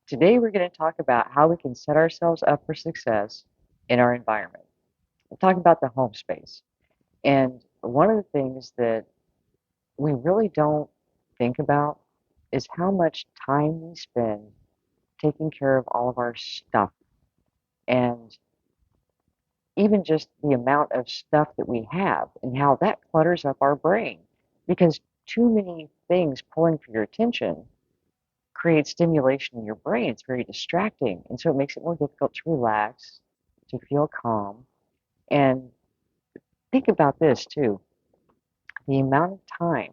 Today, we're going to talk about how we can set ourselves up for success in our environment. We'll talk about the home space. And one of the things that we really don't think about is how much time we spend taking care of all of our stuff and even just the amount of stuff that we have and how that clutters up our brain because too many things pulling for your attention creates stimulation in your brain. It's very distracting. And so it makes it more difficult to relax, to feel calm. And think about this too, the amount of time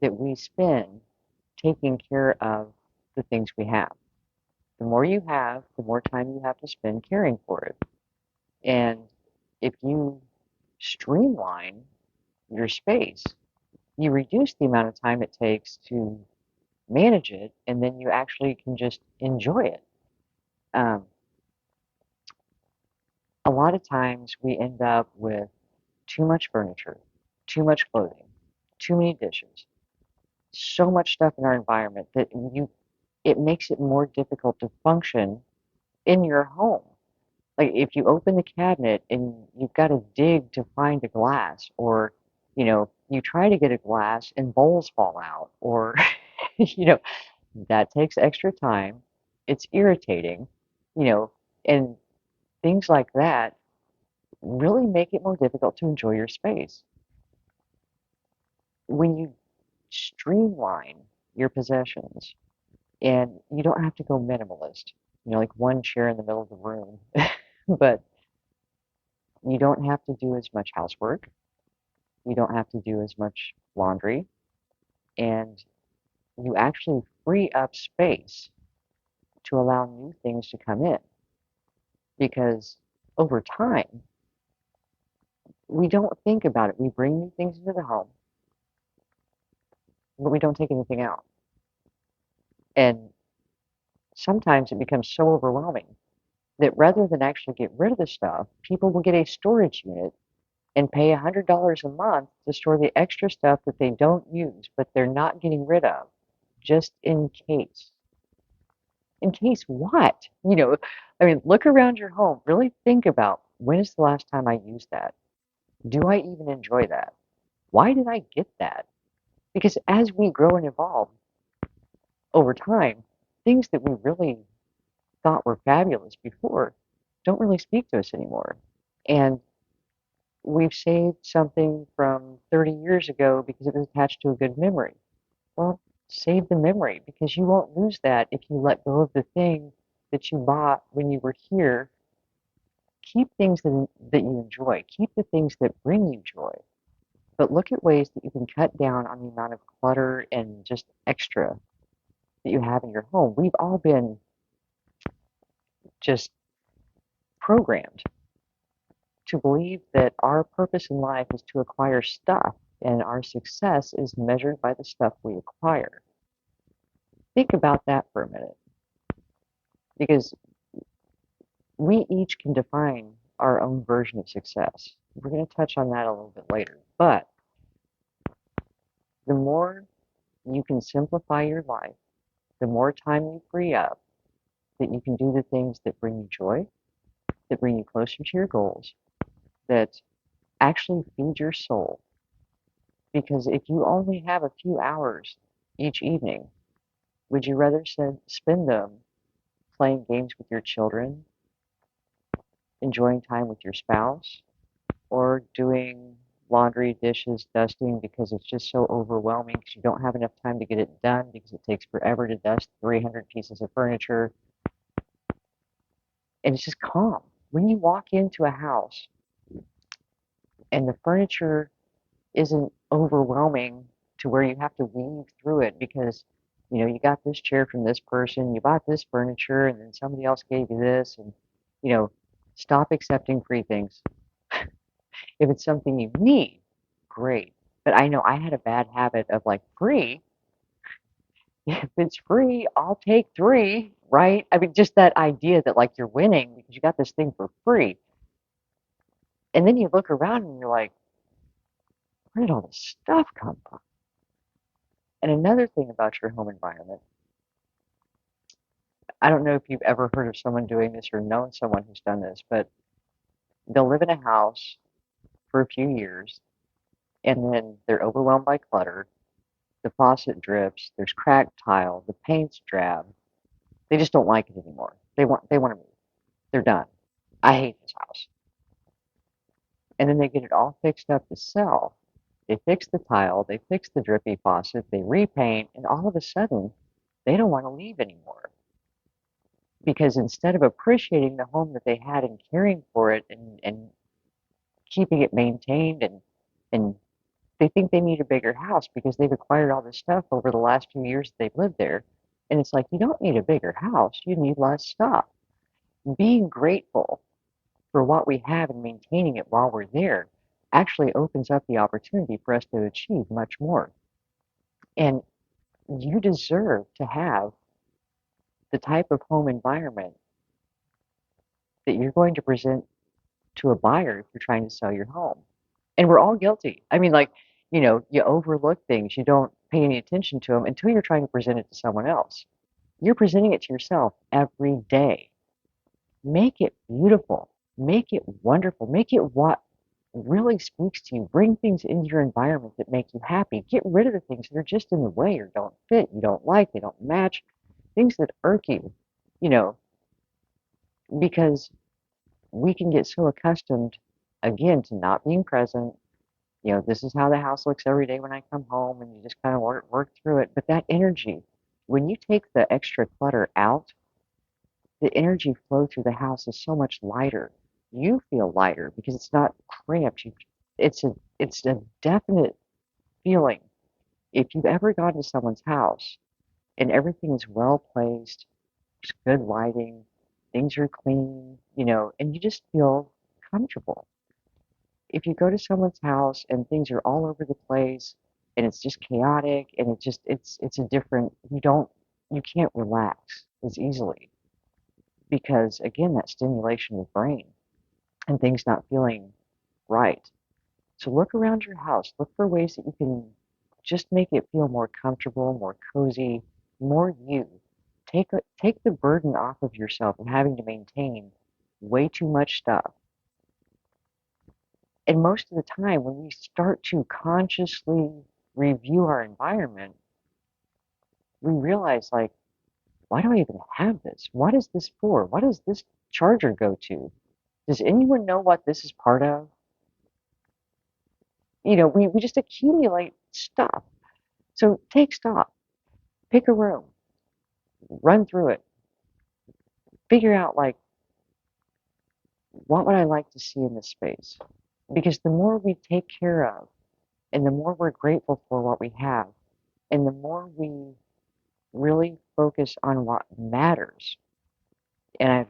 that we spend taking care of the things we have. The more you have, the more time you have to spend caring for it. And if you streamline your space, you reduce the amount of time it takes to manage it, and then you actually can just enjoy it. Um, a lot of times we end up with too much furniture, too much clothing, too many dishes, so much stuff in our environment that it makes it more difficult to function in your home. Like if you open the cabinet and you've got to dig to find a glass, or you try to get a glass and bowls fall out, or you know, that takes extra time. It's irritating, you know, and things like that really make it more difficult to enjoy your space. When you streamline your possessions, and you don't have to go minimalist, like one chair in the middle of the room, but you don't have to do as much housework. You don't have to do as much laundry, and you actually free up space to allow new things to come in because over time, we don't think about it. We bring new things into the home, but we don't take anything out. And sometimes it becomes so overwhelming that rather than actually get rid of the stuff, people will get a storage unit and pay $100 a month to store the extra stuff that they don't use, but they're not getting rid of, just in case. In case what? I mean, look around your home. Really think about, when is the last time I used that? Do I even enjoy that? Why did I get that? Because as we grow and evolve over time, things that we really thought were fabulous before don't really speak to us anymore. And we've saved something from 30 years ago because it was attached to a good memory. Well, save the memory because you won't lose that if you let go of the thing that you bought when you were here. Keep things that you enjoy. Keep the things that bring you joy. But look at ways that you can cut down on the amount of clutter and just extra that you have in your home. We've all been just programmed to believe that our purpose in life is to acquire stuff, and our success is measured by the stuff we acquire. Think about that for a minute, because we each can define our own version of success. We're going to touch on that a little bit later. But the more you can simplify your life, the more time you free up that you can do the things that bring you joy, that bring you closer to your goals, that actually feed your soul. Because if you only have a few hours each evening, would you rather spend them playing games with your children, enjoying time with your spouse, or doing laundry, dishes, dusting because it's just so overwhelming because you don't have enough time to get it done because it takes forever to dust 300 pieces of furniture? And it's just calm. When you walk into a house and the furniture isn't overwhelming to where you have to weave through it because you got this chair from this person, you bought this furniture, and then somebody else gave you this, and you know, stop accepting free things. If it's something you need, great. But I know I had a bad habit of like free. If it's free, I'll take three, right? I mean, just that idea that like you're winning because you got this thing for free. And then you look around and you're like, where did all this stuff come from? And another thing about your home environment, I don't know if you've ever heard of someone doing this or known someone who's done this, but they'll live in a house for a few years and then they're overwhelmed by clutter. The faucet drips, there's cracked tile, the paint's drab. They just don't like it anymore. They want to move. They're done. I hate this house. And then they get it all fixed up to sell. They fix the tile, they fix the drippy faucet, they repaint, and all of a sudden, they don't want to leave anymore. Because instead of appreciating the home that they had and caring for it and keeping it maintained and they think they need a bigger house because they've acquired all this stuff over the last few years that they've lived there. And it's like, you don't need a bigger house, you need less stuff. Being grateful for what we have and maintaining it while we're there actually opens up the opportunity for us to achieve much more. And you deserve to have the type of home environment that you're going to present to a buyer if you're trying to sell your home. And we're all guilty. I mean, like, you overlook things, you don't pay any attention to them until you're trying to present it to someone else. You're presenting it to yourself every day. Make it beautiful, make it wonderful, make it what really speaks to you. Bring things into your environment that make you happy. Get rid of the things that are just in the way or don't fit, you don't like, they don't match, things that irk you, you know, because we can get so accustomed, again, to not being present. This is how the house looks every day when I come home, and you just kind of work through it. But that energy, when you take the extra clutter out, the energy flow through the house is so much lighter. You feel lighter because it's not cramped. It's a definite feeling. If you've ever gone to someone's house and everything is well placed, there's good lighting, things are clean, and you just feel comfortable. If you go to someone's house and things are all over the place and it's just chaotic and it's a different, you can't relax as easily because again, that stimulation of the brain and things not feeling right. So look around your house, look for ways that you can just make it feel more comfortable, more cozy, more you. Take the burden off of yourself and having to maintain way too much stuff. And most of the time, when we start to consciously review our environment, we realize, like, why do I even have this? What is this for? What does this charger go to? Does anyone know what this is part of? We just accumulate stuff. So take stock, pick a room, run through it, figure out, like, what would I like to see in this space? Because the more we take care of, and the more we're grateful for what we have, and the more we really focus on what matters. And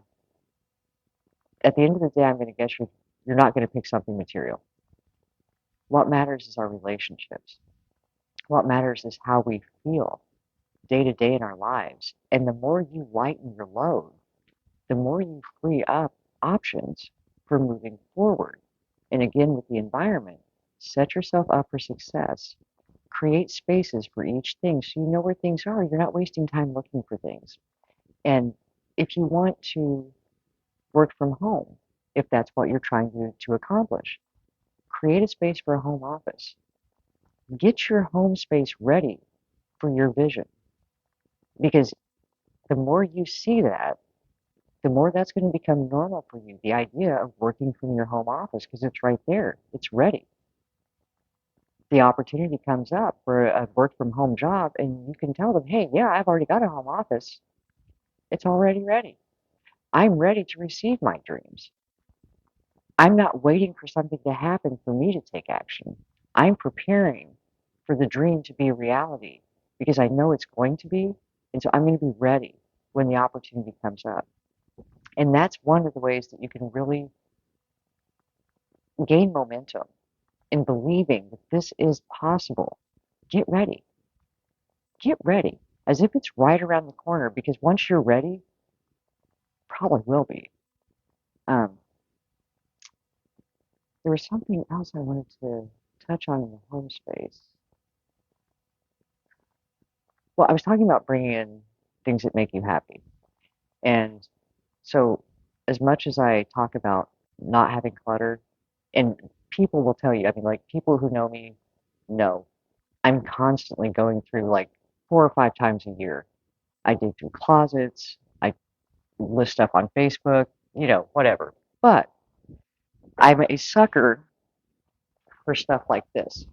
at the end of the day, I'm going to guess you're not going to pick something material. What matters is our relationships. What matters is how we feel day to day in our lives. And the more you lighten your load, the more you free up options for moving forward. And again, with the environment, set yourself up for success. Create spaces for each thing so you know where things are. You're not wasting time looking for things. And if you want to work from home, if that's what you're trying to accomplish, create a space for a home office. Get your home space ready for your vision. Because the more you see that, the more that's going to become normal for you. The idea of working from your home office, because it's right there, it's ready. The opportunity comes up for a work from home job, and you can tell them, hey, yeah, I've already got a home office. It's already ready. I'm ready to receive my dreams. I'm not waiting for something to happen for me to take action. I'm preparing for the dream to be a reality because I know it's going to be. And so I'm going to be ready when the opportunity comes up. And that's one of the ways that you can really gain momentum in believing that this is possible. Get ready. Get ready as if it's right around the corner because once you're ready, probably will be. Um, there was something else I wanted to touch on in the home space. Well, I was talking about bringing in things that make you happy. And so, as much as I talk about not having clutter, and people will tell you, I mean, like people who know me know I'm constantly going through like 4 or 5 times a year. I dig through closets, I list stuff on Facebook, whatever. But I'm a sucker for stuff like this.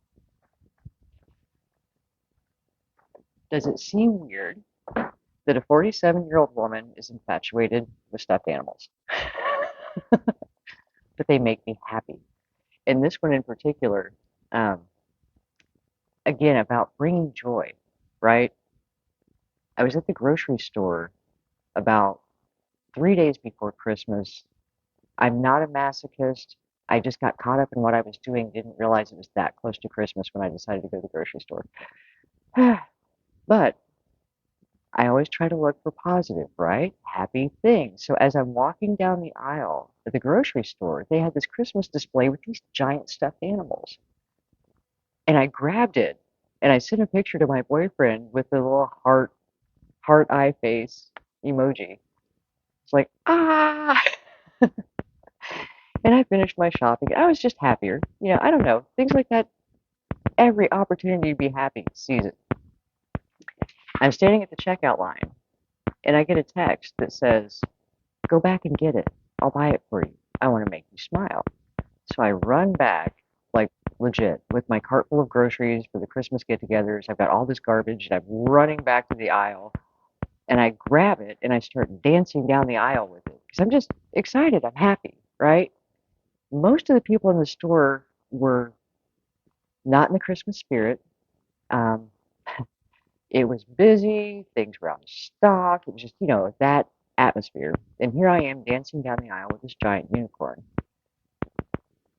Does it seem weird that a 47-year-old woman is infatuated with stuffed animals? But they make me happy. And this one in particular, um, again, about bringing joy, right? I was at the grocery store about 3 days before Christmas. I'm not a masochist. I just got caught up in what I was doing, didn't realize it was that close to Christmas when I decided to go to the grocery store. But I always try to look for positive, right? Happy things. So as I'm walking down the aisle at the grocery store, they had this Christmas display with these giant stuffed animals. And I grabbed it and I sent a picture to my boyfriend with the little heart eye face emoji. It's like, ah. And I finished my shopping. I was just happier. I don't know. Things like that, every opportunity to be happy sees it. I'm standing at the checkout line and I get a text that says, go back and get it. I'll buy it for you. I want to make you smile. So I run back, like legit, with my cart full of groceries for the Christmas get togethers. I've got all this garbage and I'm running back to the aisle and I grab it and I start dancing down the aisle with it because I'm just excited. I'm happy, right? Most of the people in the store were not in the Christmas spirit. Um, it was busy, things were out of stock. It was just, that atmosphere. And here I am dancing down the aisle with this giant unicorn.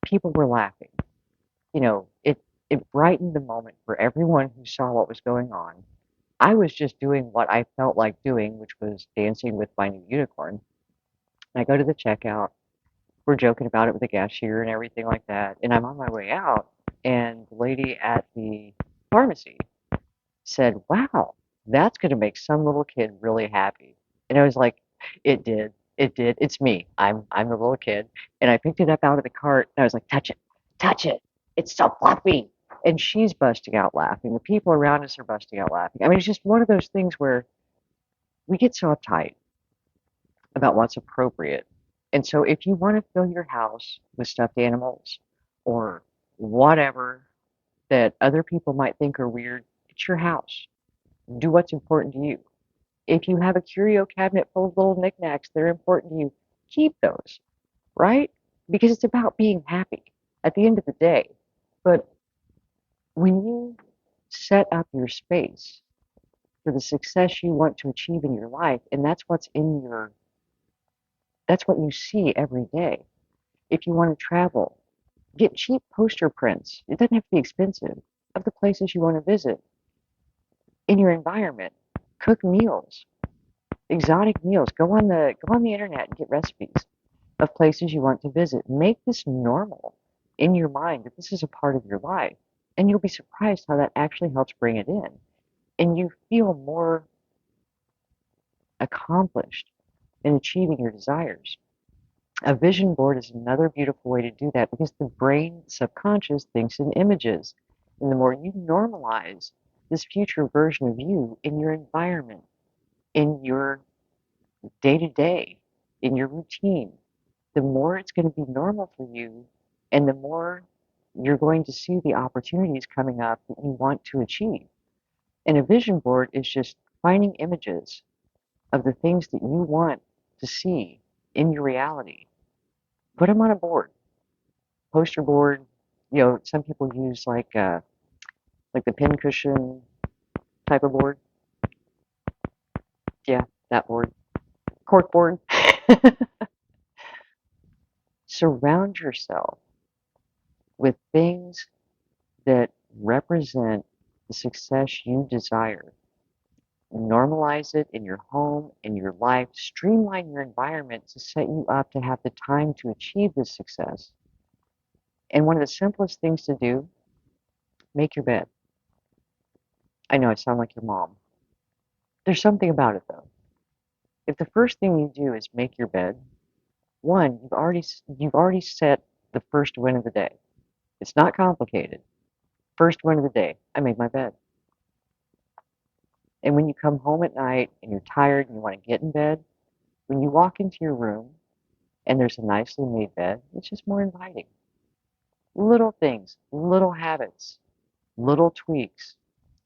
People were laughing. It brightened the moment for everyone who saw what was going on. I was just doing what I felt like doing, which was dancing with my new unicorn. I go to the checkout. We're joking about it with the cashier and everything like that. And I'm on my way out, and the lady at the pharmacy said, wow, that's going to make some little kid really happy. And I was like, it did. It did. It's me. I'm the little kid. And I picked it up out of the cart and I was like, touch it. Touch it. It's so fluffy. And she's busting out laughing. The people around us are busting out laughing. I mean, it's just one of those things where we get so uptight about what's appropriate. And so if you want to fill your house with stuffed animals or whatever that other people might think are weird, it's your house. Do what's important to you. If you have a curio cabinet full of little knickknacks that are important to you, keep those, right? Because it's about being happy at the end of the day. But when you set up your space for the success you want to achieve in your life, and that's what you see every day. If you want to travel, get cheap poster prints. It doesn't have to be expensive of the places you want to visit in your environment. Cook meals, exotic meals. Go on the internet and get recipes of places you want to visit. Make this normal in your mind that this is a part of your life. And you'll be surprised how that actually helps bring it in. And you feel more accomplished in achieving your desires. A vision board is another beautiful way to do that because the brain, subconscious, thinks in images. And the more you normalize this future version of you in your environment, in your day to day, in your routine, the more it's going to be normal for you and the more you're going to see the opportunities coming up that you want to achieve. And a vision board is just finding images of the things that you want to see in your reality. Put them on a board, poster board. Some people use like the pincushion type of board. Yeah, that board. Cork board. Surround yourself with things that represent the success you desire. Normalize it in your home, in your life. Streamline your environment to set you up to have the time to achieve this success. And one of the simplest things to do, make your bed. I know I sound like your mom. There's something about it though. If the first thing you do is make your bed, one, you've already set the first win of the day. It's not complicated. First win of the day, I made my bed. And when you come home at night and you're tired and you want to get in bed, when you walk into your room and there's a nicely made bed, it's just more inviting. Little things, little habits, little tweaks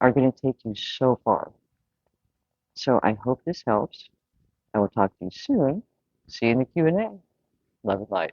are going to take you so far. So I hope this helps. I will talk to you soon. See you in the Q&A. Love and light.